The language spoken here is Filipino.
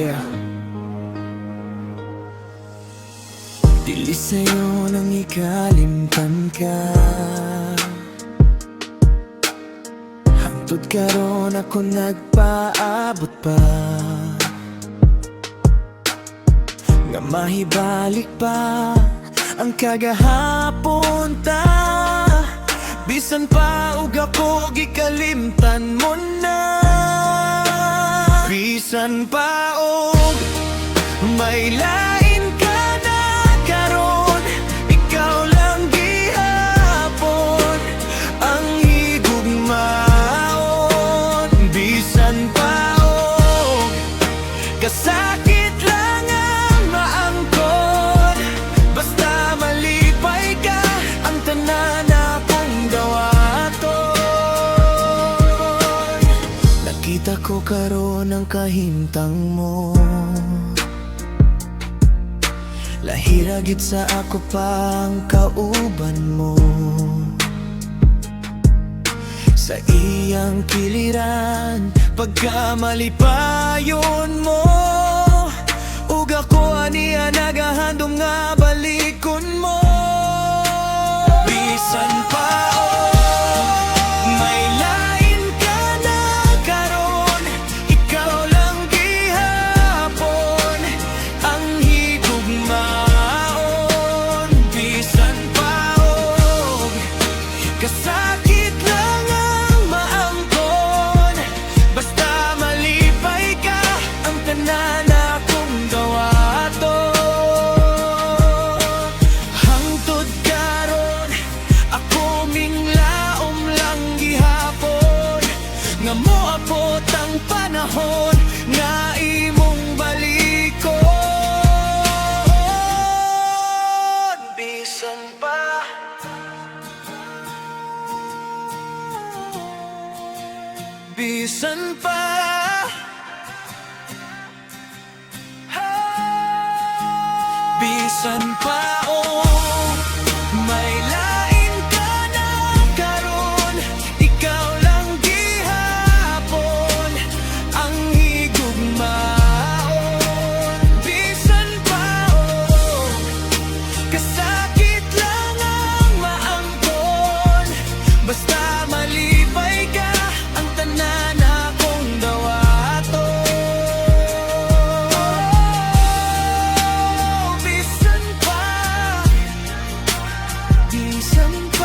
Yeah. Dili sa'yo nang ikalimtan ka, hangtod karon ako nagpaabot pa, nga mahibalik pa ang kagahapon ta. Bisan pa ug ako gikalimtan mo na, bisan pa og may lain ka na karon, ikaw lang gihapon ang higugmaon. Bisan pa og kasakit lang ang maangkon, basta malipay ka ang tanan akong dawaton. Nakita ko karon ang kahimtang mo, lahira gid sa ako pang kauban mo. Sa iyang kiliran pagkamalipayon mo, ug ako aniya nagahandom nga balikon mo. Bisan pa may lain ka na karon, ikaw lang gihapon ang higugmaon. Bisan pa og kasakit lang ang maangkon, basta malipay ka ang tanan akong dawaton. Hangtod karon ako minglaom lang gihapon, nga moabot ang panahon nga imong balikon. Bisan pa bisan pa bisan pa may lain ka na karon, ikaw lang gihapon ang higugmaon. Bisan pa kasakit lang ang maangkon, basta malipay ka ang tanan akong dawaton. Bisan pa